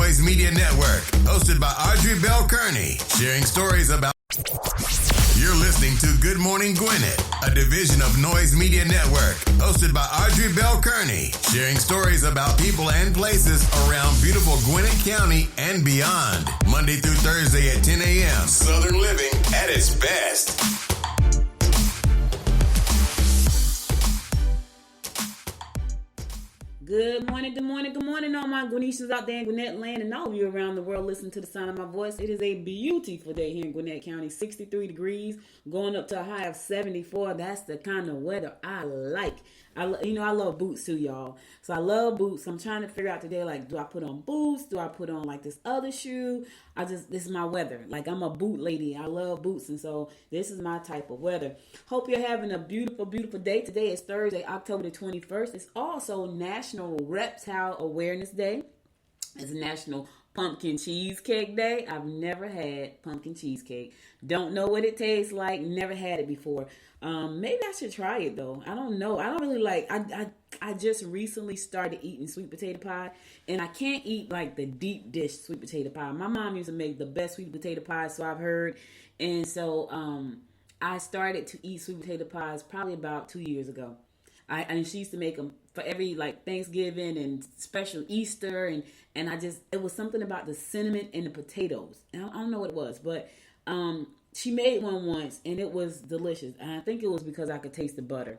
Noise Media Network, hosted by Audrey Bell Kearney, sharing stories about... You're listening to Good Morning Gwinnett, a division of Noise Media Network, hosted by Audrey Bell Kearney, sharing stories about people and places around beautiful Gwinnett County and beyond. Monday through Thursday at 10 a.m. Southern living at its best. Good morning, all my Gwinnetians out there in Gwinnett land and all of you around the world listening to the sound of my voice. It is a beautiful day here in Gwinnett County, 63 degrees, going up to a high of 74. That's the kind of weather I like. I love boots too, y'all. So I love boots. I'm trying to figure out today, like, do I put on boots? Do I put on like this other shoe? This is my weather. Like, I'm a boot lady. I love boots. And so this is my type of weather. Hope you're having a beautiful, beautiful day. Today is Thursday, October the 21st. It's also National Reptile Awareness Day. It's National Pumpkin Cheesecake Day. I've never had pumpkin cheesecake. Don't know what it tastes like. Never had it before. Maybe I should try it though. I don't know. I don't really like. I just recently started eating sweet potato pie, and I can't eat like the deep dish sweet potato pie. My mom used to make the best sweet potato pie, so I've heard, and so I started to eat sweet potato pies probably about 2 years ago. And she used to make them for every like Thanksgiving and special Easter, and it was something about the cinnamon and the potatoes. And I don't know what it was, but she made one once and it was delicious. And I think it was because I could taste the butter.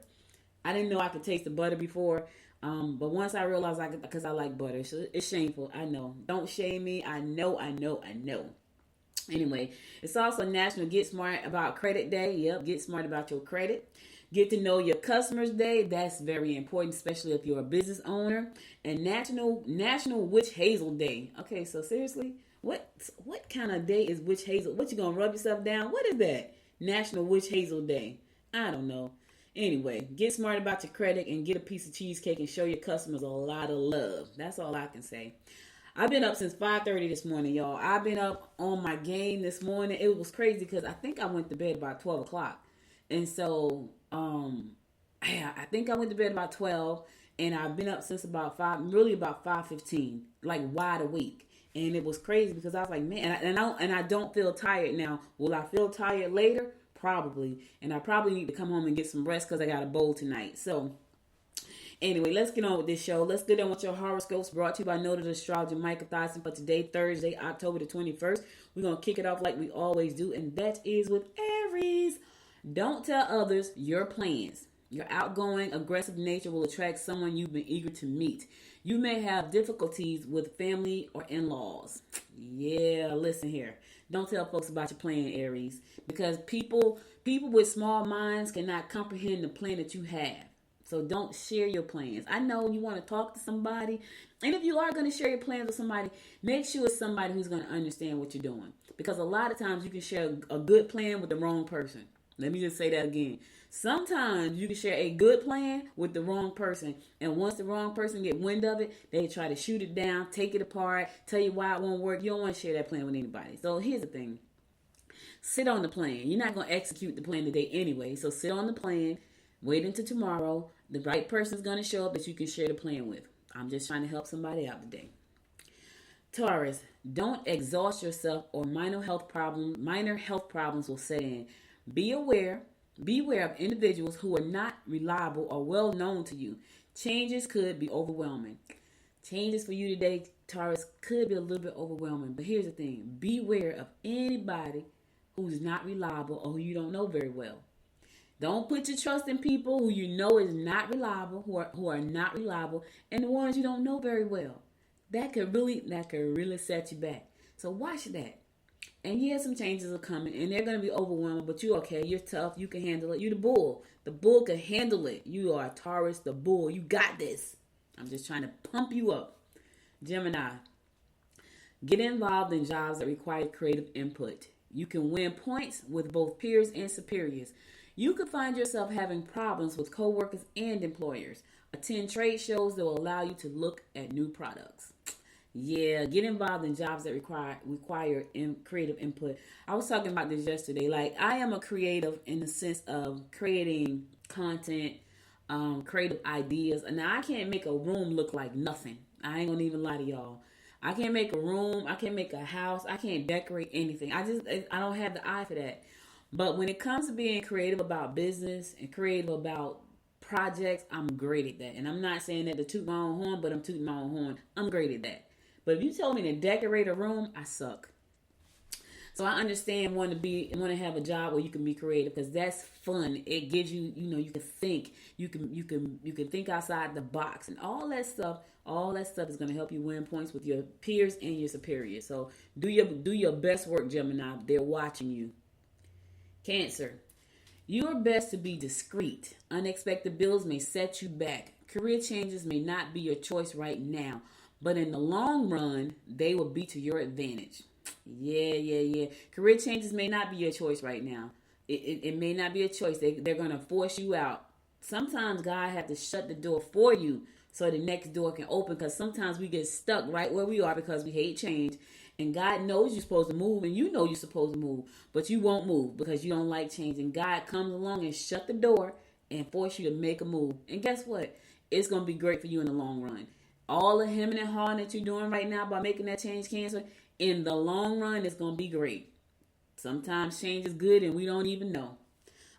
I didn't know I could taste the butter before, but once I realized I could, because I like butter. So it's shameful. I know. Don't shame me. I know. Anyway, it's also National Get Smart About Credit Day. Yep, get smart about your credit. Get to know your customers day. That's very important, especially if you're a business owner. And National Witch Hazel Day. Okay, so seriously, what kind of day is witch hazel? What, you gonna rub yourself down? What is that? National Witch Hazel Day. I don't know. Anyway, get smart about your credit and get a piece of cheesecake and show your customers a lot of love. That's all I can say. I've been up since 5:30 this morning, y'all. I've been up on my game this morning. It was crazy because I think I went to bed about 12 o'clock. And so, I think I went to bed about 12, and I've been up since about 5:15, like wide awake. And it was crazy because I was like, man, and I don't feel tired now. Will I feel tired later? Probably. And I probably need to come home and get some rest because I got a bowl tonight. So anyway, let's get on with this show. Let's get on with your horoscopes, brought to you by Noted Astrologer Michael Thyssen for today, Thursday, October the 21st. We're going to kick it off like we always do, and that is with Aries. Don't tell others your plans. Your outgoing, aggressive nature will attract someone you've been eager to meet. You may have difficulties with family or in-laws. Yeah, listen here. Don't tell folks about your plan, Aries, because people with small minds cannot comprehend the plan that you have. So don't share your plans. I know you want to talk to somebody, and if you are going to share your plans with somebody, make sure it's somebody who's going to understand what you're doing, because a lot of times you can share a good plan with the wrong person. Let me just say that again. Sometimes you can share a good plan with the wrong person. And once the wrong person get wind of it, they try to shoot it down, take it apart, tell you why it won't work. You don't want to share that plan with anybody. So here's the thing. Sit on the plan. You're not going to execute the plan today anyway. So sit on the plan. Wait until tomorrow. The right person is going to show up that you can share the plan with. I'm just trying to help somebody out today. Taurus, don't exhaust yourself or minor health problems will set in. Beware of individuals who are not reliable or well known to you. Changes could be overwhelming. Changes for you today, Taurus, could be a little bit overwhelming. But here's the thing. Beware of anybody who's not reliable or who you don't know very well. Don't put your trust in people who you know is not reliable, who are not reliable, and the ones you don't know very well. That could really set you back. So watch that. And yeah, some changes are coming, and they're going to be overwhelming, but you're okay. You're tough. You can handle it. You're the bull. The bull can handle it. You are Taurus, the bull. You got this. I'm just trying to pump you up. Gemini, get involved in jobs that require creative input. You can win points with both peers and superiors. You could find yourself having problems with coworkers and employers. Attend trade shows that will allow you to look at new products. Yeah, get involved in jobs that require creative input. I was talking about this yesterday. Like, I am a creative in the sense of creating content, creative ideas. And now I can't make a room look like nothing. I ain't gonna even lie to y'all. I can't make a room. I can't make a house. I can't decorate anything. I don't have the eye for that. But when it comes to being creative about business and creative about projects, I'm great at that. And I'm not saying that to toot my own horn, but I'm tooting my own horn. I'm great at that. But if you told me to decorate a room, I suck. So I understand want to have a job where you can be creative, because that's fun. It gives you, you can think, you can think outside the box, and all that stuff is going to help you win points with your peers and your superiors. So do your best work, Gemini. They're watching you. Cancer. You are best to be discreet. Unexpected bills may set you back. Career changes may not be your choice right now, but in the long run, they will be to your advantage. Yeah. Career changes may not be your choice right now. It may not be a choice. They're going to force you out. Sometimes God has to shut the door for you so the next door can open, because sometimes we get stuck right where we are because we hate change. And God knows you're supposed to move, and you know you're supposed to move, but you won't move because you don't like change. And God comes along and shut the door and force you to make a move. And guess what? It's going to be great for you in the long run. All the hemming and hawing that you're doing right now by making that change, Cancer, in the long run, it's going to be great. Sometimes change is good and we don't even know.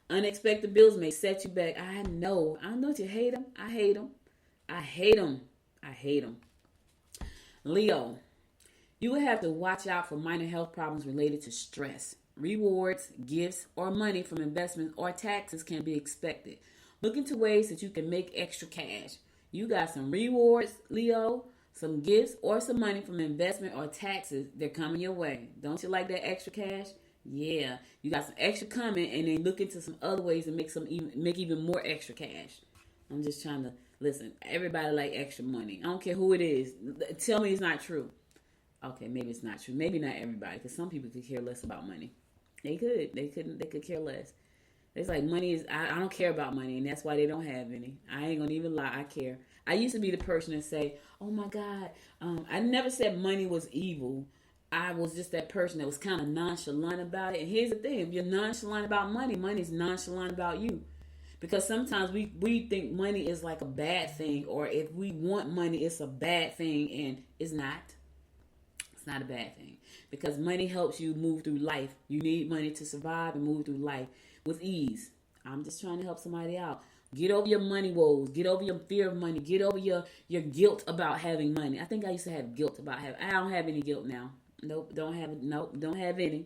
Unexpected bills may set you back. I know. Don't you hate them? I hate them. Leo. You will have to watch out for minor health problems related to stress. Rewards, gifts, or money from investments or taxes can be expected. Look into ways that you can make extra cash. You got some rewards, Leo, some gifts, or some money from investment or taxes. They're coming your way. Don't you like that extra cash? Yeah, you got some extra coming, and then look into some other ways to make even more extra cash. I'm just trying to listen. Everybody like extra money. I don't care who it is. Tell me it's not true. Okay, maybe it's not true. Maybe not everybody, because some people could care less about money. They could care less. It's like money is, I don't care about money, and that's why they don't have any. I ain't gonna even lie, I care. I used to be the person that say, oh my God, I never said money was evil. I was just that person that was kind of nonchalant about it. And here's the thing, if you're nonchalant about money, money's nonchalant about you. Because sometimes we think money is like a bad thing, or if we want money, it's a bad thing, and it's not. It's not a bad thing, because money helps you move through life. You need money to survive and move through life with ease. I'm just trying to help somebody out. Get over your money woes. Get over your fear of money. Get over your guilt about having money. I think I used to have guilt about having. I don't have any guilt now. Nope, don't have any.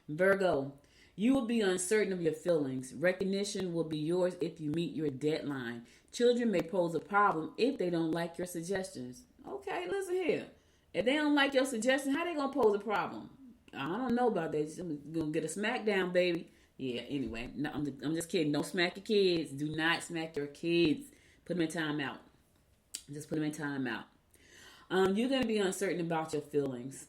Virgo, you will be uncertain of your feelings. Recognition will be yours if you meet your deadline. Children may pose a problem if they don't like your suggestions. Okay, listen here. If they don't like your suggestion, how they gonna pose a problem? I don't know about that. I'm gonna get a smackdown, baby. Yeah. Anyway, no, I'm just kidding. Don't smack your kids. Do not smack your kids. Put them in timeout. Just put them in timeout. You're gonna be uncertain about your feelings.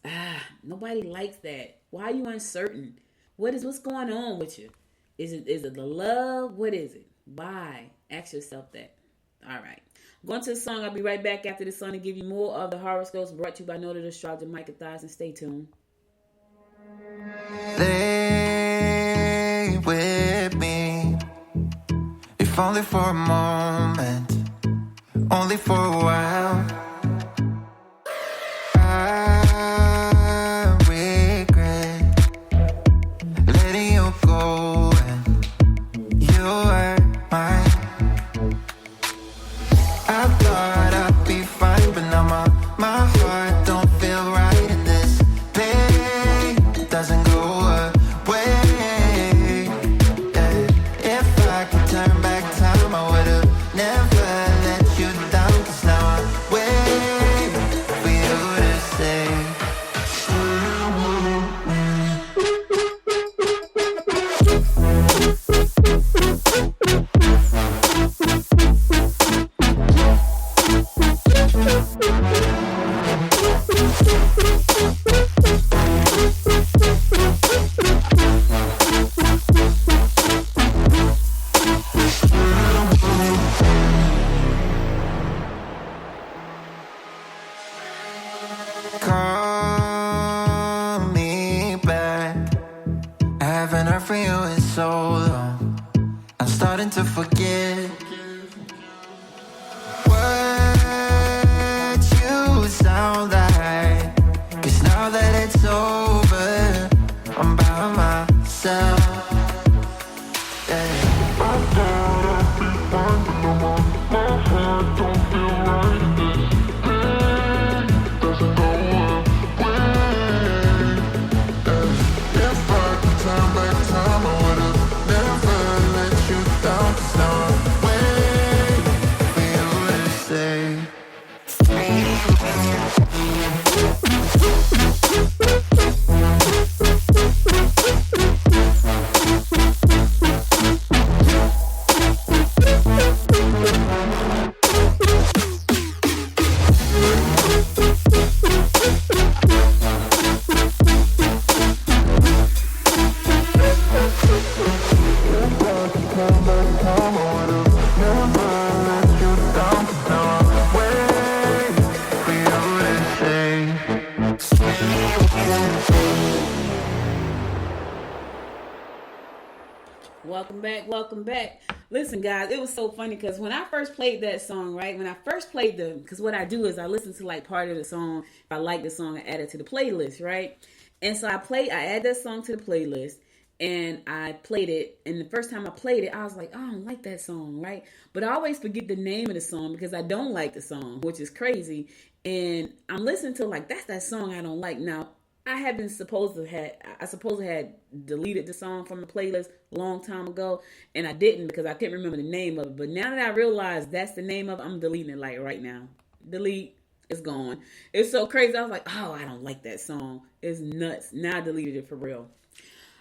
Nobody likes that. Why are you uncertain? What's going on with you? Is it the love? What is it? Why? Ask yourself that. All right. Going to the song. I'll be right back after the song to give you more of the horoscopes brought to you by Noted Astrologer Micah Thies, and stay tuned. Stay with me, if only for a moment, only for a while. I regret letting you go, and you were mine. I thought I'd be fine, but now my heart don't feel right, and this pain doesn't go away. Yeah. If I could turn back time, I would've never let you down, 'cause now I wait for you to say, call me back. I haven't heard from you in so long, I'm starting to forget what you sound like. it's over, I'm by myself. Yeah. Welcome back. Listen, guys, it was so funny because when I first played that song, right? When I first played because what I do is I listen to like part of the song. If I like the song, I add it to the playlist, right? And so I add that song to the playlist, and I played it. And the first time I played it, I was like, oh, I don't like that song, right? But I always forget the name of the song because I don't like the song, which is crazy. And I'm listening to like, that's that song I don't like. Now, I suppose I had deleted the song from the playlist a long time ago, and I didn't because I couldn't remember the name of it. But now that I realize that's the name of it, I'm deleting it like right now. Delete. It's gone. It's so crazy. I was like, oh, I don't like that song. It's nuts. Now I deleted it for real.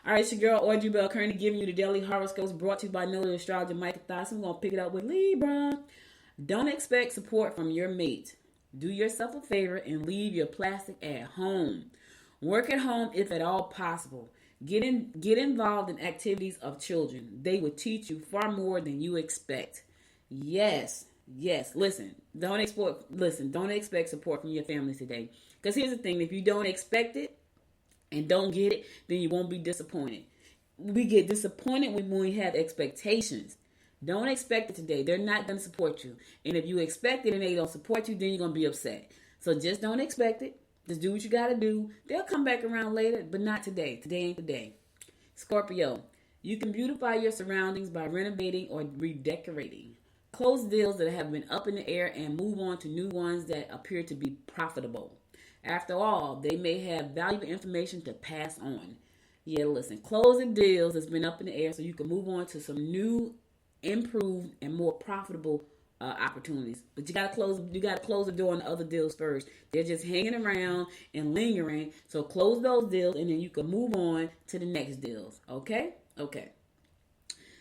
All right, it's your girl Audrey Bell Kearney giving you the daily horoscopes brought to you by Noted Astrologer Michael Thoughts. I'm going to pick it up with Libra. Don't expect support from your mate. Do yourself a favor and leave your plastic at home. Work at home if at all possible. Get involved in activities of children. They will teach you far more than you expect. Yes. Listen, don't expect support from your family today. Because here's the thing, if you don't expect it and don't get it, then you won't be disappointed. We get disappointed when we have expectations. Don't expect it today. They're not going to support you. And if you expect it and they don't support you, then you're going to be upset. So just don't expect it. Just do what you got to do. They'll come back around later, but not today. Today ain't the day. Scorpio, you can beautify your surroundings by renovating or redecorating. Close deals that have been up in the air and move on to new ones that appear to be profitable. After all, they may have valuable information to pass on. Yeah, listen, close the deals that's been up in the air so you can move on to some new, improved, and more profitable opportunities. But you gotta close the door on the other deals first. They're just hanging around and lingering. So close those deals and then you can move on to the next deals. Okay.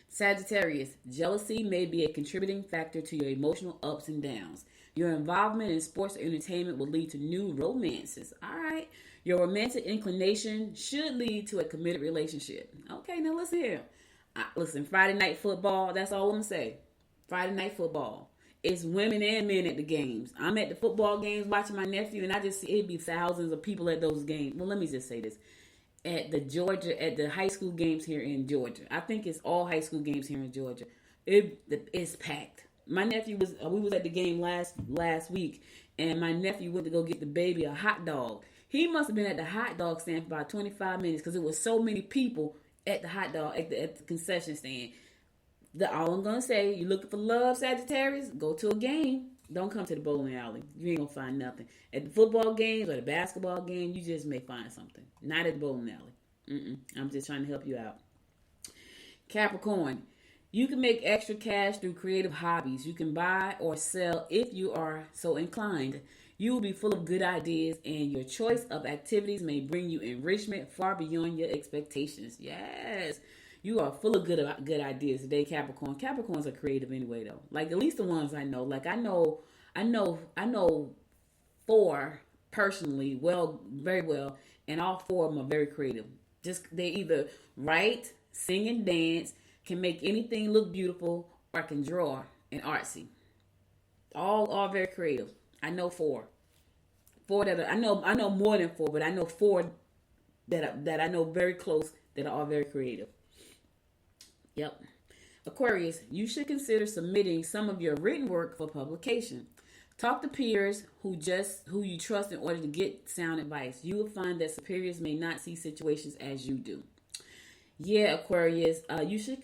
Sagittarius, jealousy may be a contributing factor to your emotional ups and downs. Your involvement in sports or entertainment will lead to new romances. All right. Your romantic inclination should lead to a committed relationship. Okay, now listen here. Listen, Friday night football, that's all I'm going to say. Friday night football. It's women and men at the games. I'm at the football games watching my nephew, and I just see it'd be thousands of people at those games. Well, let me just say this. At the high school games here in Georgia. I think it's all high school games here in Georgia. It's packed. My nephew we was at the game last week, and my nephew went to go get the baby a hot dog. He must have been at the hot dog stand for about 25 minutes because there was so many people at the hot dog at the concession stand. All I'm gonna say, you looking for love, Sagittarius? Go to a game. Don't come to the bowling alley. You ain't gonna find nothing. At the football games or the basketball game, you just may find something. Not at the bowling alley. I'm just trying to help you out. Capricorn, you can make extra cash through creative hobbies. You can buy or sell if you are so inclined. You will be full of good ideas, and your choice of activities may bring you enrichment far beyond your expectations. Yes. You are full of good ideas today, Capricorn. Capricorns are creative anyway, though. Like at least the ones I know. Like I know 4 personally, very well, and all 4 of them are very creative. They either write, sing, and dance, can make anything look beautiful, or can draw and artsy. All very creative. I know 4. 4 that I know more than 4, but I know 4 that I know very close that are all very creative. Yep. Aquarius, you should consider submitting some of your written work for publication. Talk to peers who you trust in order to get sound advice. You will find that superiors may not see situations as you do. Yeah, Aquarius, you should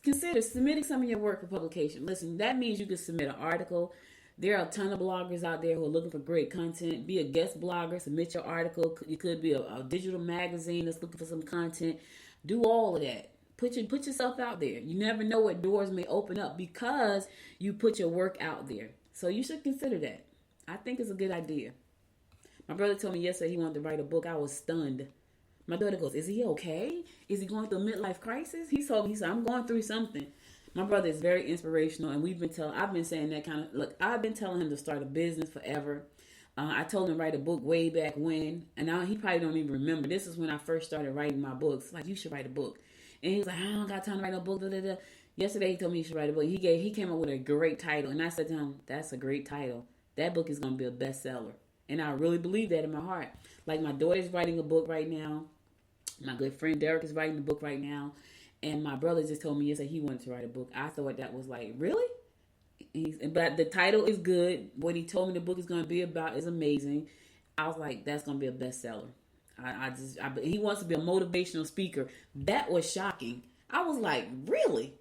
consider submitting some of your work for publication. Listen, that means you can submit an article. There are a ton of bloggers out there who are looking for great content. Be a guest blogger, submit your article. You could be a digital magazine that's looking for some content. Do all of that. Put yourself out there. You never know what doors may open up because you put your work out there. So you should consider that. I think it's a good idea. My brother told me yesterday he wanted to write a book. I was stunned. My daughter goes, "Is he okay? Is he going through a midlife crisis?" He said, "I'm going through something." My brother is very inspirational, and I've been saying that kind of, look, I've been telling him to start a business forever. I told him to write a book way back when, and now he probably don't even remember. This is when I first started writing my books. Like, you should write a book. And he was like, "I don't got time to write a book." Yesterday he told me he should write a book. He came up with a great title, and I said to him, "That's a great title. That book is going to be a bestseller." And I really believe that in my heart. Like, my daughter's writing a book right now. My good friend Derek is writing a book right now. And my brother just told me yesterday he wanted to write a book. I thought that was like, really? But the title is good. What he told me the book is going to be about is amazing. I was like, that's going to be a bestseller. He wants to be a motivational speaker. That was shocking. I was like, really?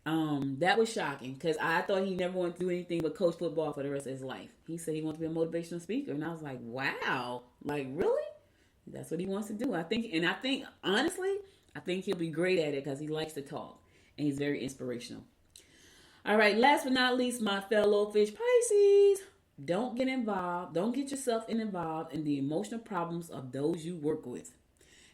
That was shocking because I thought he never wanted to do anything but coach football for the rest of his life. He said he wants to be a motivational speaker, and I was like, wow, like, really? That's what he wants to do. I think honestly, I think he'll be great at it because he likes to talk and he's very inspirational. All right, last but not least, my fellow fish Pisces, don't get involved. Don't get yourself involved in the emotional problems of those you work with.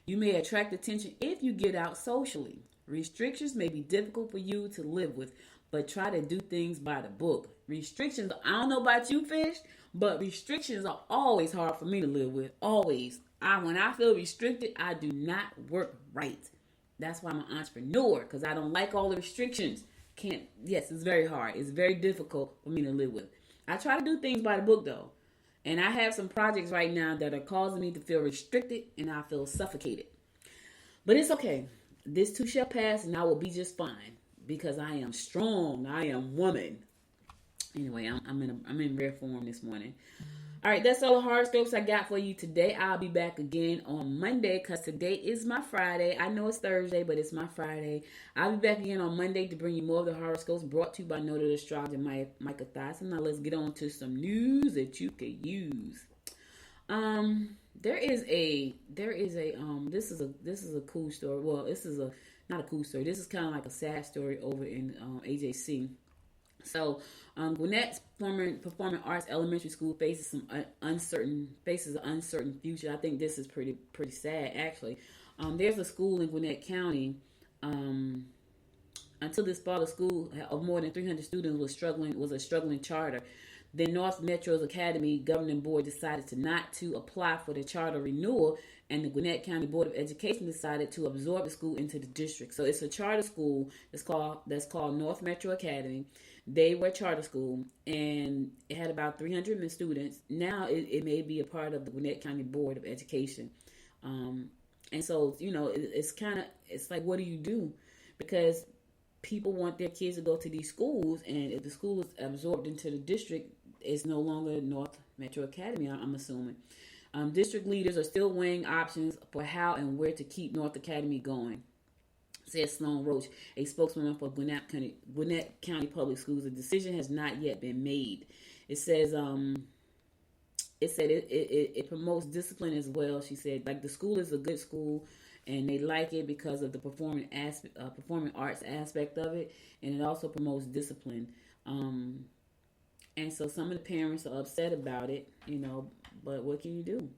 You may attract attention if you get out socially. Restrictions may be difficult for you to live with, but try to do things by the book. Restrictions, I don't know about you, fish, but restrictions are always hard for me to live with. Always. When I feel restricted, I do not work right. That's why I'm an entrepreneur, because I don't like all the restrictions. Yes, it's very hard. It's very difficult for me to live with. I try to do things by the book, though. And I have some projects right now that are causing me to feel restricted, and I feel suffocated. But it's okay. This too shall pass, and I will be just fine, because I am strong. I am woman. Anyway, I'm in rare form this morning. All right, that's all the horoscopes I got for you today. I'll be back again on Monday because today is my Friday. I know it's Thursday, but it's my Friday. I'll be back again on Monday to bring you more of the horoscopes brought to you by Noted Astrologer Micah Thyssen. Now let's get on to some news that you could use. This is a cool story. Well, this is not a cool story. This is kind of like a sad story over in AJC. So, Gwinnett's performing arts elementary school faces an uncertain future. I think this is pretty sad, actually. There's a school in Gwinnett County. Until this fall, the school of more than 300 students was a struggling charter. Then North Metro's Academy Governing Board decided not to apply for the charter renewal, and the Gwinnett County Board of Education decided to absorb the school into the district. So it's a charter school that's called North Metro Academy. They were a charter school, and it had about 300 students. Now it may be a part of the Gwinnett County Board of Education. And so, it's like, what do you do? Because people want their kids to go to these schools, and if the school is absorbed into the district, it's no longer North Metro Academy, I'm assuming. District leaders are still weighing options for how and where to keep North Academy going, said Sloan Roach, a spokeswoman for Gwinnett County Public Schools. The decision has not yet been made. It says it promotes discipline as well. She said, like, the school is a good school, and they like it because of the performing arts aspect of it, and it also promotes discipline. And so some of the parents are upset about it, but what can you do?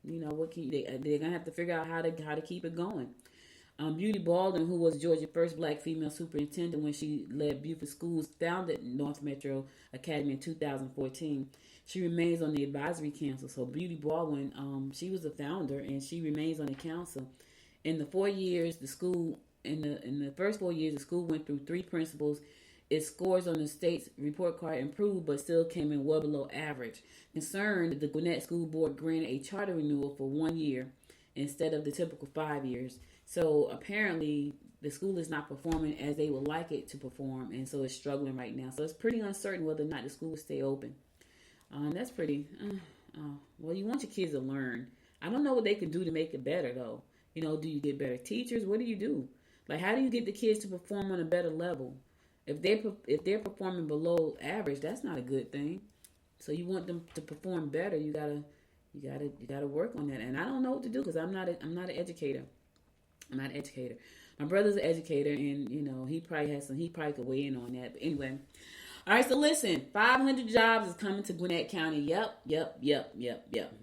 They're gonna have to figure out how to keep it going. Beauty Baldwin, who was Georgia's first black female superintendent when she led Buford Schools, founded North Metro Academy in 2014. She remains on the advisory council. So Beauty Baldwin, she was the founder, and she remains on the council. In the 4 years, the school in the first 4 years, the school went through 3 principals. Its scores on the state's report card improved, but still came in well below average. Concerned, the Gwinnett School Board granted a charter renewal for 1 year instead of the typical 5 years. So apparently, the school is not performing as they would like it to perform, and so it's struggling right now. So it's pretty uncertain whether or not the school will stay open. That's pretty. Well, you want your kids to learn. I don't know what they can do to make it better, though. Do you get better teachers? What do you do? Like, how do you get the kids to perform on a better level? If they're performing below average, that's not a good thing. So you want them to perform better. You gotta work on that. And I don't know what to do because I'm not an educator. I'm not an educator. My brother's an educator, and he probably could weigh in on that. But anyway, all right. So listen, 500 jobs is coming to Gwinnett County. Yep.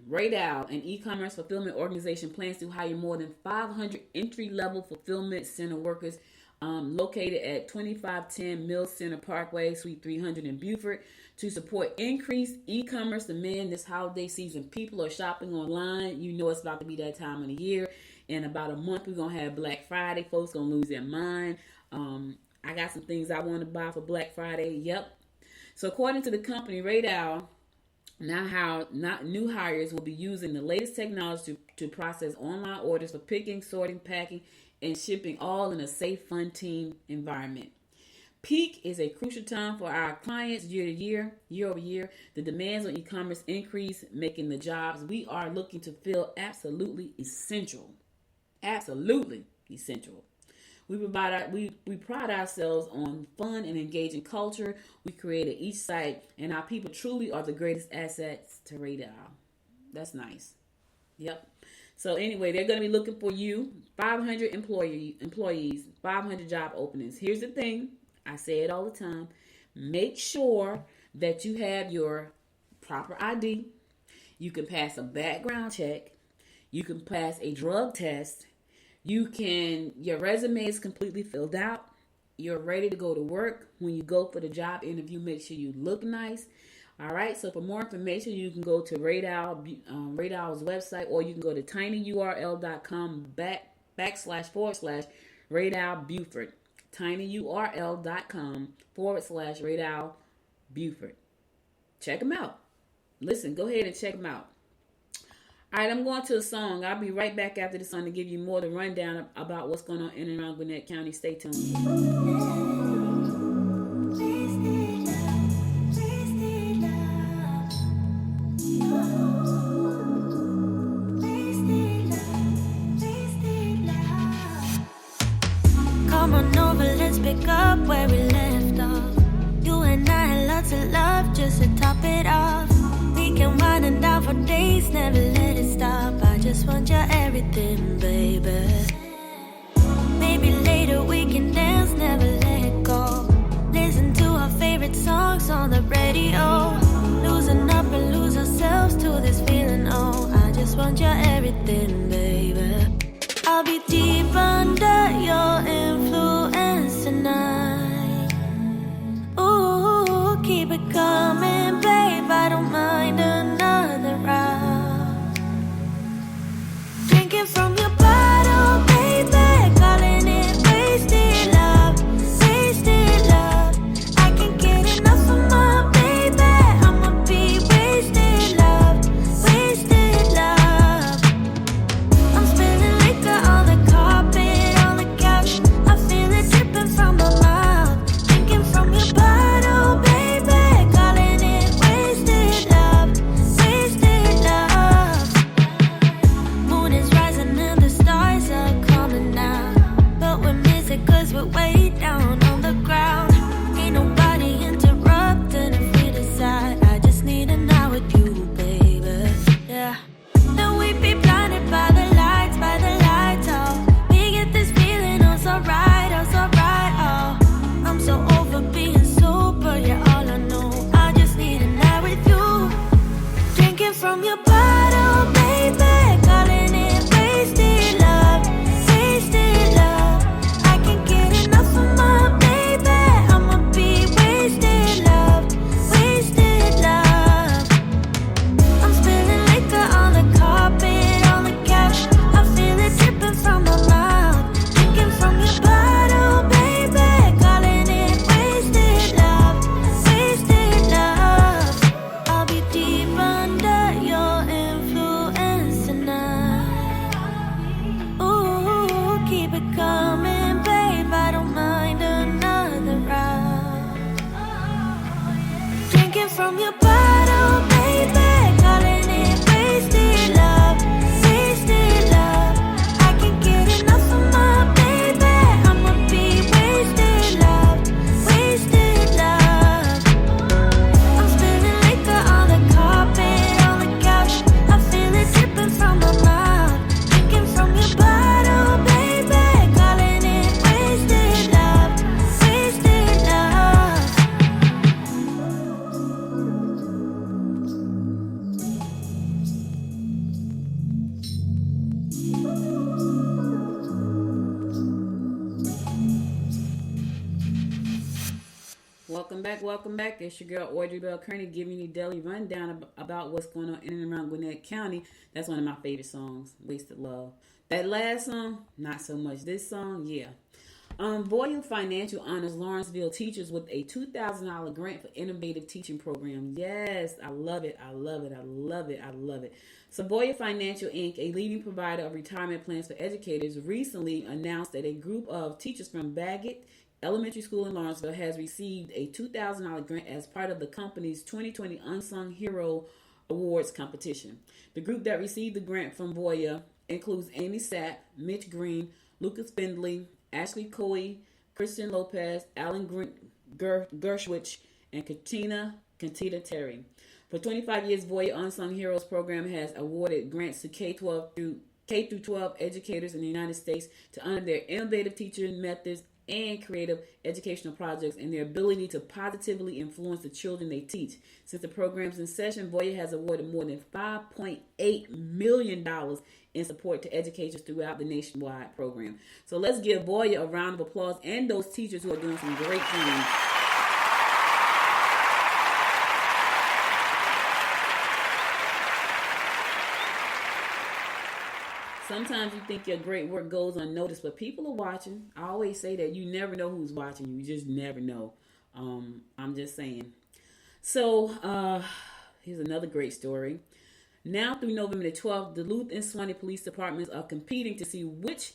Radial, an e-commerce fulfillment organization, plans to hire more than 500 entry-level fulfillment center workers, located at 2510 Mill Center Parkway, Suite 300 in Beaufort, to support increased e-commerce demand this holiday season. People are shopping online. It's about to be that time of the year. In about a month, we're going to have Black Friday. Folks going to lose their mind. I got some things I want to buy for Black Friday. Yep. So according to the company, Radial, new hires will be using the latest technology to process online orders for picking, sorting, packing, and shipping, all in a safe, fun team environment. Peak is a crucial time for our clients year over year. The demands on e-commerce increase, making the jobs we are looking to fill absolutely essential. Absolutely essential. We pride ourselves on fun and engaging culture we create at each site, and our people truly are the greatest assets to Radial. That's nice. Yep. So anyway, they're going to be looking for you. 500 employees, 500 job openings. Here's the thing. I say it all the time. Make sure that you have your proper ID. You can pass a background check. You can pass a drug test. Your resume is completely filled out. You're ready to go to work. When you go for the job interview, make sure you look nice. All right. So for more information, you can go to Radial's website, or you can go to tinyurl.com//Radial Beaufort. tinyurl.com/Radial Beaufort. Check them out. Listen, go ahead and check them out. All right, I'm going to a song. I'll be right back after the song to give you more of the rundown about what's going on in and around Gwinnett County. Stay tuned. Come on over, let's pick up where we left off. You and I had lots of love just to top it off. We can wind it down for days, never let it stop. I just want your everything, baby. Maybe later we can dance, never let go. Listen to our favorite songs on the radio. Losing up and lose ourselves to this feeling, oh. I just want your everything, baby. I'll be deep under your influence tonight. Ooh, keep it coming, babe. I don't mind another round. Drinking from your bottle, baby. Calling it wasted love, wasted love. I can't get enough of my baby. I'ma be wasted love, wasted love. I'm spilling liquor on the carpet, on the couch. I feel it dripping from my mouth. Drinking from your bottle, baby. Calling it wasted love, wasted love. Moon is rising and the stars are coming out, but we miss it 'cause we're way down on the ground. Ain't nobody interrupting if we decide. I just need an hour with you, baby. Yeah. Then we be blinded by the lights, oh. We get this feeling, oh, so right, oh. I'm so over being sober, you're all I know. I just need a night with you. Drinking from your bottle, baby. Calling it wasted love, wasted love. I can't get enough of my baby. I'ma be wasted love, wasted love. I'm spilling liquor on the carpet, on the couch. I feel it dripping from my mouth. Drinking from your bottle, baby. Calling it wasted love, wasted love. I'll be deep under your influence tonight. Welcome back, welcome back. It's your girl Audrey Bell Kearney giving you a daily rundown about what's going on in and around Gwinnett County. That's one of my favorite songs, Wasted Love. That last song, not so much. This song, yeah. Voya Financial honors Lawrenceville teachers with a $2,000 grant for innovative teaching program. Yes, I love it. I love it. I love it. I love it. So Voya Financial Inc., a leading provider of retirement plans for educators, recently announced that a group of teachers from Baggett Elementary School in Lawrenceville has received a $2,000 grant as part of the company's 2020 Unsung Hero Awards competition. The group that received the grant from Voya includes Amy Sapp, Mitch Green, Lucas Findley, Ashley Coy, Christian Lopez, Alan Gershwich, and Katina Terry. For 25 years, Voya Unsung Heroes program has awarded grants to K-12 educators in the United States to honor their innovative teaching methods and creative educational projects and their ability to positively influence the children they teach. Since the program's inception, Voya has awarded more than $5.8 million in support to educators throughout the nationwide program. So let's give Voya a round of applause and those teachers who are doing some great things. Sometimes you think your great work goes unnoticed, but people are watching. I always say that you never know who's watching. You just never know. I'm just saying. So here's another great story. Now through November the 12th, Duluth and Swanee police departments are competing to see which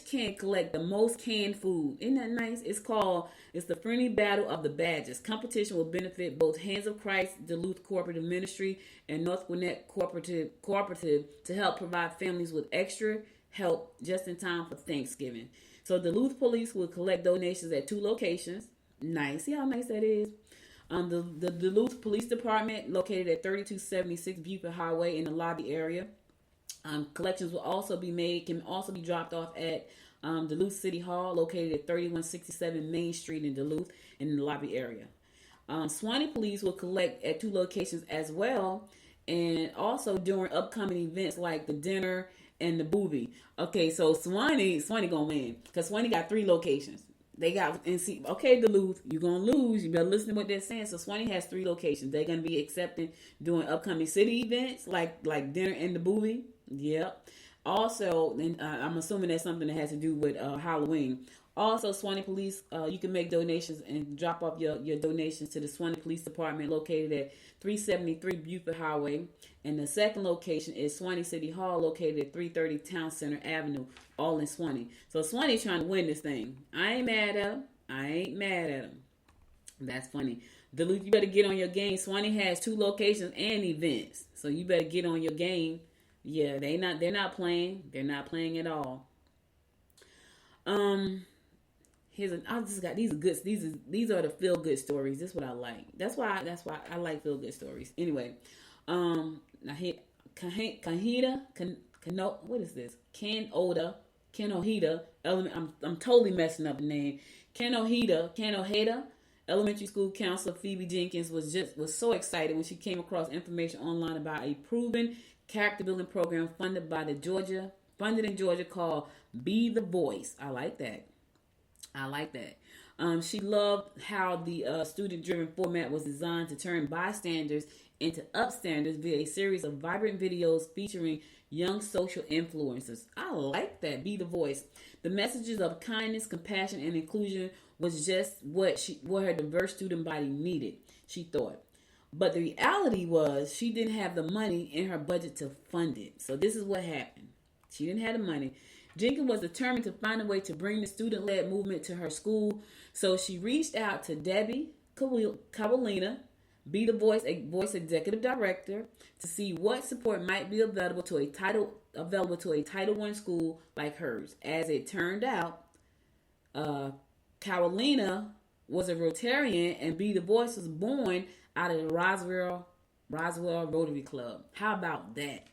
can collect the most canned food. Isn't that nice? It's the friendly battle of the badges. Competition will benefit both Hands of Christ, Duluth Cooperative Ministry, and North Gwinnett Cooperative to help provide families with extra help just in time for Thanksgiving. So Duluth Police will collect donations at 2 locations. Nice. See how nice that is? The Duluth Police Department, located at 3276 Buford Highway in the lobby area. Collections will also can also be dropped off at Duluth City Hall, located at 3167 Main Street in Duluth in the lobby area. Swanee Police will collect at 2 locations as well, and also during upcoming events like the dinner and the booby. Okay, so Swanee gonna win because Swanee got 3 locations. They got, and see, okay, Duluth, you're going to lose. You better listen to what they're saying. So Swanee has 3 locations. They're going to be accepting doing upcoming city events like dinner and the booby. Yep. Also, and I'm assuming that's something that has to do with Halloween. Also, Swanee Police, you can make donations and drop off your donations to the Swanee Police Department located at 373 Buford Highway. And the second location is Swanee City Hall located at 330 Town Center Avenue, all in Swanee. So Swanee's trying to win this thing. I ain't mad at him. That's funny. Duluth, you better get on your game. Swanee has 2 locations and events. So you better get on your game. Yeah, they're not playing. They're not playing at all. I just got these are good. These are the feel good stories. This is what I like. That's why I like feel good stories. Anyway, now here what is this? Kenohita element. I'm totally messing up the name. Kenohita Elementary School Counselor Phoebe Jenkins was so excited when she came across information online about a proven character building program funded in Georgia called Be the Voice. I like that. She loved how the student-driven format was designed to turn bystanders into upstanders via a series of vibrant videos featuring young social influencers. I like that. Be the Voice. The messages of kindness, compassion, and inclusion was just what her diverse student body needed, she thought. But the reality was she didn't have the money in her budget to fund it. So this is what happened. She didn't have the money. Jenkins was determined to find a way to bring the student-led movement to her school. So she reached out to Debbie Carolina, Be the Voice Executive Director, to see what support might be available to a Title I school like hers. As it turned out, Carolina was a Rotarian, and Be the Voice was born out of the Roswell Rotary Club. How about that?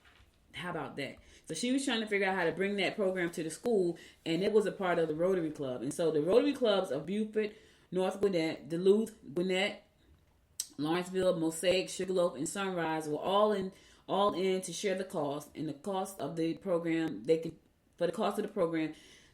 So she was trying to figure out how to bring that program to the school, and it was a part of the Rotary Club. And so the Rotary Clubs of Beaufort, North Gwinnett, Duluth, Gwinnett, Lawrenceville, Mosaic, Sugarloaf, and Sunrise were all in to share the cost. And the cost of the program,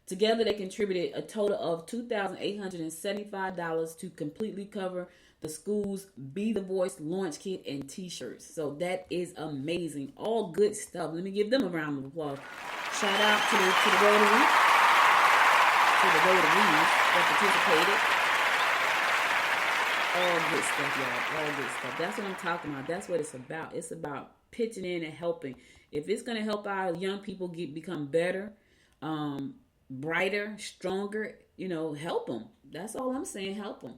Together, they contributed a total of $2,875 to completely cover the school's Be the Voice launch kit and t-shirts. So that is amazing. All good stuff. Let me give them a round of applause. Shout out to the Rotary, that participated. All good stuff, y'all. All good stuff. That's what I'm talking about. That's what it's about. It's about pitching in and helping. If it's going to help our young people become better, brighter, stronger, help them. That's all I'm saying. Help them.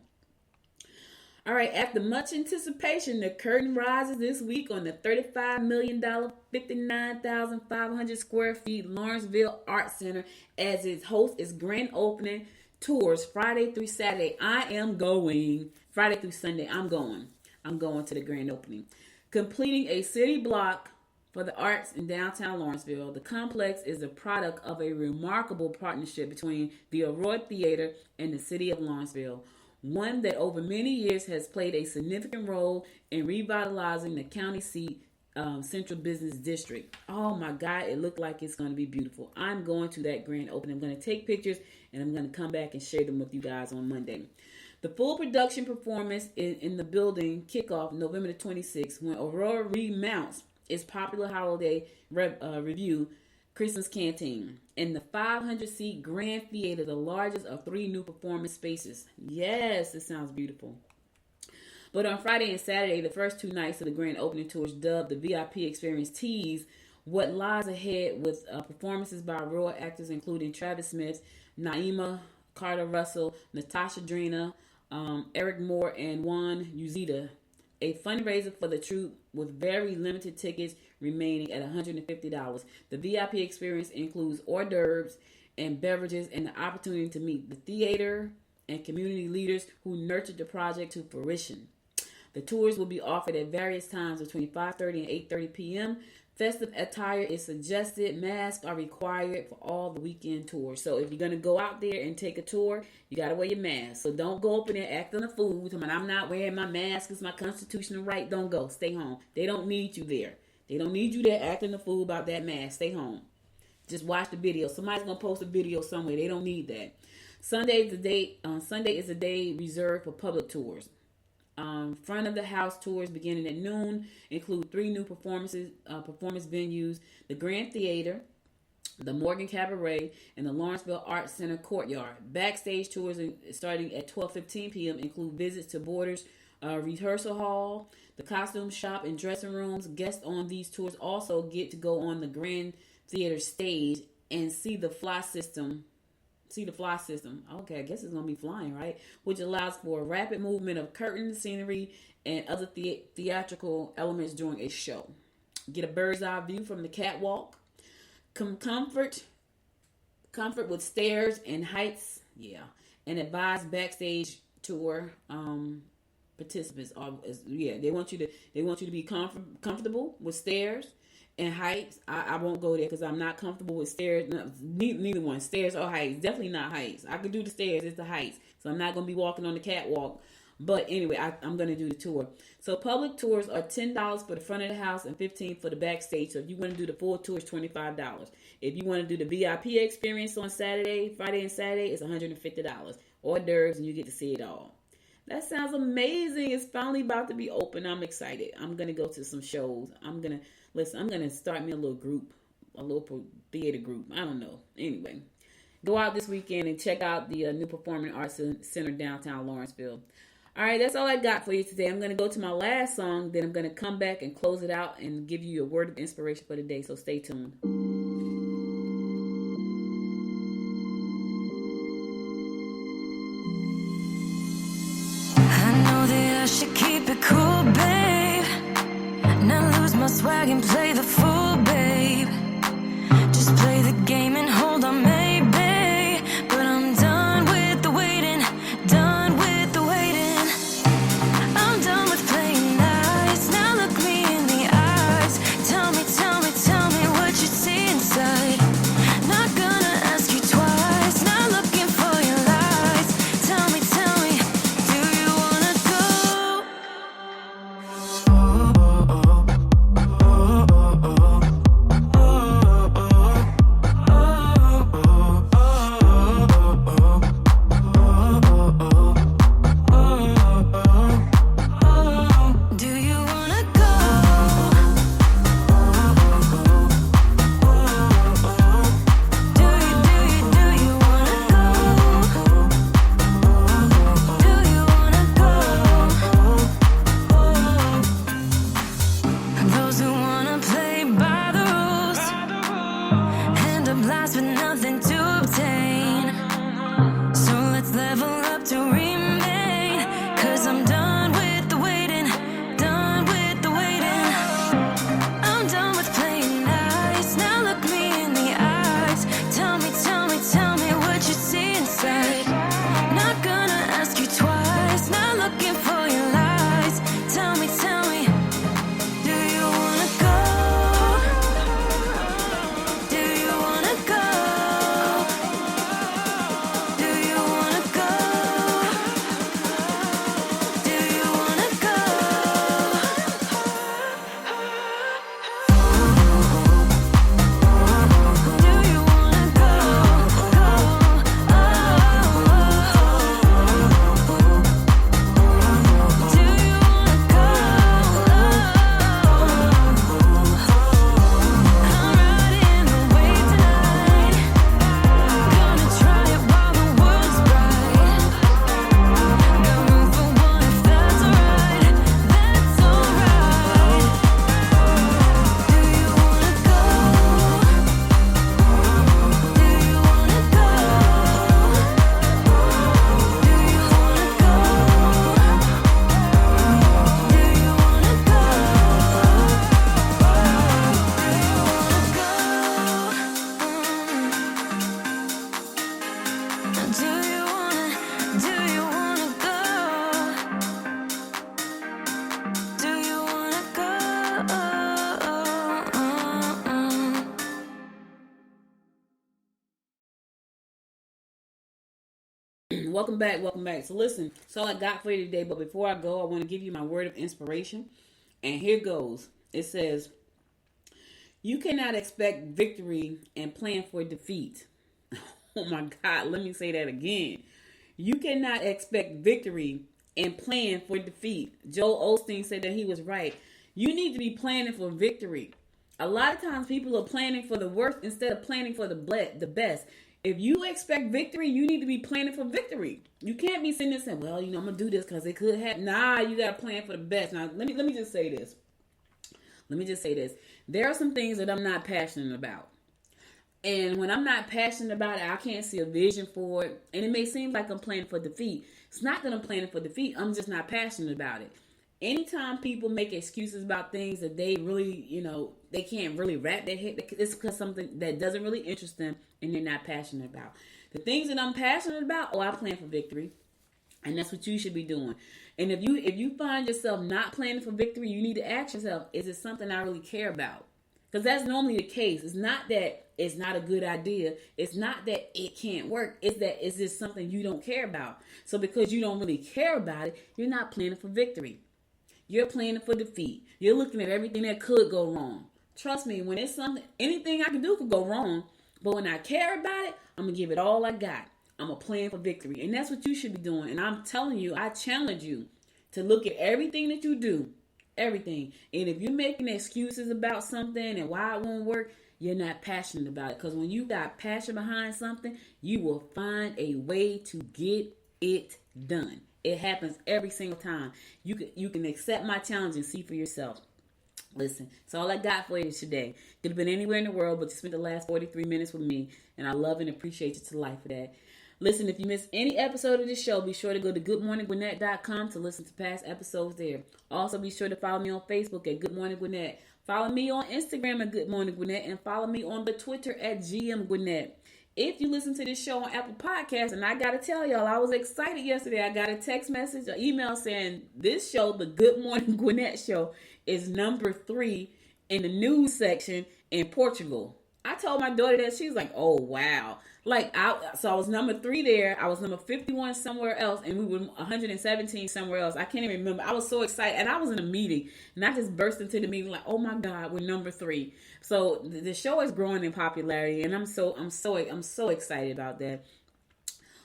All right, after much anticipation, the curtain rises this week on the $35 million, 59,500 square feet Lawrenceville Art Center as it hosts its grand opening tours Friday through Saturday. I am going. Friday through Sunday, I'm going. I'm going to the grand opening. Completing a city block for the arts in downtown Lawrenceville, the complex is a product of a remarkable partnership between the Aurora Theater and the city of Lawrenceville. One that over many years has played a significant role in revitalizing the county seat central business district. Oh my God, it looked like it's going to be beautiful. I'm going to that grand opening. I'm going to take pictures and I'm going to come back and share them with you guys on Monday. The full production performance in the building kickoff November the 26th when Aurora remounts its popular holiday review, Christmas Canteen, in the 500-seat Grand Theater, the largest of 3 new performance spaces. Yes, it sounds beautiful. But on Friday and Saturday, the first 2 nights of the grand opening tours, dubbed the VIP Experience, tease what lies ahead with performances by Aurora actors including Travis Smith, Naima Carter Russell, Natasha Drina, Eric Moore, and Juan Uzita. A fundraiser for the troupe with very limited tickets remaining at $150. The VIP experience includes hors d'oeuvres and beverages and the opportunity to meet the theater and community leaders who nurtured the project to fruition. The tours will be offered at various times between 5:30 and 8:30 p.m. Festive attire is suggested. Masks are required for all the weekend tours. So if you're going to go out there and take a tour, you got to wear your mask. So don't go up in there acting a fool. I'm not wearing my mask. It's my constitutional right. Don't go. Stay home. They don't need you there. They don't need you there acting a fool about that mask. Stay home. Just watch the video. Somebody's going to post a video somewhere. They don't need that. Sunday is the day reserved for public tours. Front of the house tours beginning at noon include 3 new performance venues: the Grand Theater, the Morgan Cabaret, and the Lawrenceville Arts Center Courtyard. Backstage tours starting at 12:15 p.m. include visits to Borders Rehearsal Hall, the costume shop, and dressing rooms. Guests on these tours also get to go on the Grand Theater stage and see the fly system. Okay, I guess it's going to be flying, right? Which allows for rapid movement of curtains, scenery, and other theatrical elements during a show. Get a bird's eye view from the catwalk. Comfort with stairs and heights. Yeah. And advised backstage tour participants they want you to be comfortable with stairs and heights. I won't go there because I'm not comfortable with stairs. No, neither one, stairs or heights. Definitely not heights. I could do the stairs. It's the heights. So I'm not going to be walking on the catwalk. But anyway, I'm going to do the tour. So public tours are $10 for the front of the house and $15 for the backstage. So if you want to do the full tour, it's $25. If you want to do the VIP experience on Friday and Saturday, it's $150. Hors d'oeuvres, and you get to see it all. That sounds amazing. It's finally about to be open. I'm excited. I'm going to go to some shows. I'm going to start me a little group, a little theater group. I don't know. Anyway, go out this weekend and check out the new Performing Arts Center downtown Lawrenceville. All right, that's all I got for you today. I'm going to go to my last song, then I'm going to come back and close it out and give you a word of inspiration for the day, so stay tuned. I know that I should keep it cool, babe. Not lose my swag and play the fool, babe. Just play the game and hold on, maybe. But I'm done with the waiting, done with the waiting. I'm done with playing nice. Now look me in the eyes. Tell me what you see inside. Not gonna ask you twice. Not looking for your lies. Tell me, do you wanna go? welcome back. So listen, that's all I got for you today. But before I go, I want to give you my word of inspiration. And here goes. It says, you cannot expect victory and plan for defeat. Oh my God, let me say that again. You cannot expect victory and plan for defeat. Joel Osteen said that he was right. You need to be planning for victory. A lot of times people are planning for the worst instead of planning for the best. If you expect victory, you need to be planning for victory. You can't be sitting there saying, well, I'm going to do this because it could happen. Nah, you got to plan for the best. Now, let me just say this. There are some things that I'm not passionate about. And when I'm not passionate about it, I can't see a vision for it. And it may seem like I'm planning for defeat. It's not that I'm planning for defeat. I'm just not passionate about it. Anytime people make excuses about things that they really, they can't really wrap their head, it's because something that doesn't really interest them and they're not passionate about. The things that I'm passionate about, I plan for victory. And that's what you should be doing. And if you find yourself not planning for victory, you need to ask yourself, is it something I really care about? Because that's normally the case. It's not that it's not a good idea. It's not that it can't work. It's that it's just something you don't care about. So because you don't really care about it, you're not planning for victory. You're planning for defeat. You're looking at everything that could go wrong. Trust me, when it's something, anything I can do could go wrong. But when I care about it, I'm going to give it all I got. I'm going to plan for victory. And that's what you should be doing. And I'm telling you, I challenge you to look at everything that you do. Everything. And if you're making excuses about something and why it won't work, you're not passionate about it. Because when you got passion behind something, you will find a way to get it done. It happens every single time. You can accept my challenge and see for yourself. Listen, that's all I got for you today. Could have been anywhere in the world, but you spent the last 43 minutes with me. And I love and appreciate you to life for that. Listen, if you missed any episode of this show, be sure to go to goodmorninggwinnett.com to listen to past episodes there. Also, be sure to follow me on Facebook at Good Morning Gwinnett. Follow me on Instagram at Good Morning Gwinnett, and follow me on the Twitter at GM Gwinnett. If you listen to this show on Apple Podcasts, and I got to tell y'all, I was excited yesterday. I got a text message or email saying this show, the Good Morning Gwinnett show, is number 3 in the news section in Portugal. I told my daughter that. She's like, oh, wow. So I was number 3 there. I was number 51 somewhere else, and we were 117 somewhere else. I can't even remember. I was so excited, and I was in a meeting, and I just burst into the meeting like, oh my God, we're number 3. So the show is growing in popularity, and I'm so excited about that.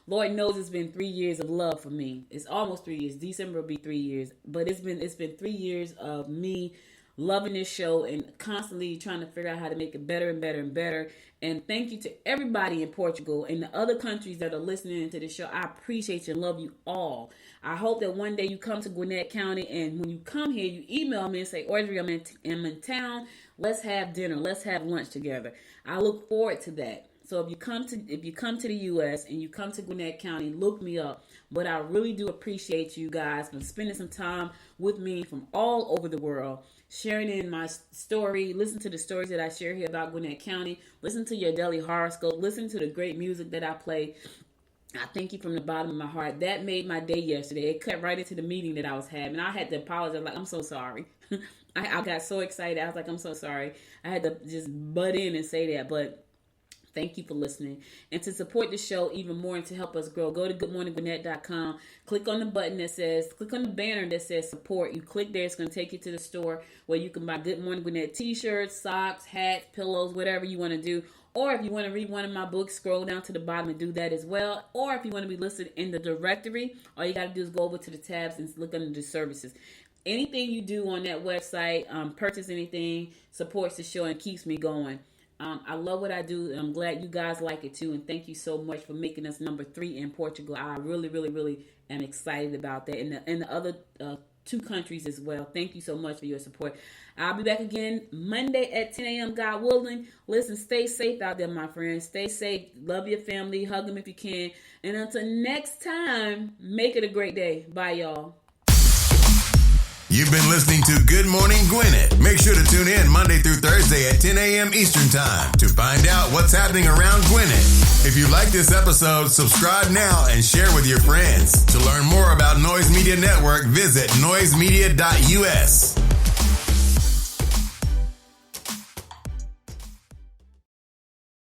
Lord knows it's been 3 years of love for me. It's almost 3 years. December will be 3 years, but it's been 3 years of me loving this show and constantly trying to figure out how to make it better and better and better. And thank you to everybody in Portugal and the other countries that are listening to the show. I appreciate you and love you all. I hope that one day you come to Gwinnett County, and when you come here, you email me and say, Audrey, I'm in town. Let's have dinner. Let's have lunch together. I look forward to that. So if you come to the U.S. and you come to Gwinnett County, look me up. But I really do appreciate you guys for spending some time with me from all over the world, sharing in my story. Listen to the stories that I share here about Gwinnett County. Listen to your daily horoscope. Listen to the great music that I play. I thank you from the bottom of my heart. That made my day yesterday. It cut right into the meeting that I was having. I had to apologize. I'm so sorry. I got so excited. I was like, I'm so sorry. I had to just butt in and say that. But thank you for listening. And to support the show even more and to help us grow, go to goodmorninggwinnett.com. Click on the banner that says support. You click there. It's going to take you to the store where you can buy Good Morning Gwinnett t-shirts, socks, hats, pillows, whatever you want to do. Or if you want to read one of my books, scroll down to the bottom and do that as well. Or if you want to be listed in the directory, all you got to do is go over to the tabs and look under the services. Anything you do on that website, purchase anything, supports the show and keeps me going. I love what I do, and I'm glad you guys like it too. And thank you so much for making us number 3 in Portugal. I really, really, really am excited about that. And the other 2 countries as well. Thank you so much for your support. I'll be back again Monday at 10 a.m. God willing. Listen, stay safe out there, my friends. Stay safe. Love your family. Hug them if you can. And until next time, make it a great day. Bye, y'all. You've been listening to Good Morning Gwinnett. Make sure to tune in Monday through Thursday at 10 a.m. Eastern Time to find out what's happening around Gwinnett. If you like this episode, subscribe now and share with your friends. To learn more about Noise Media Network, visit noisemedia.us.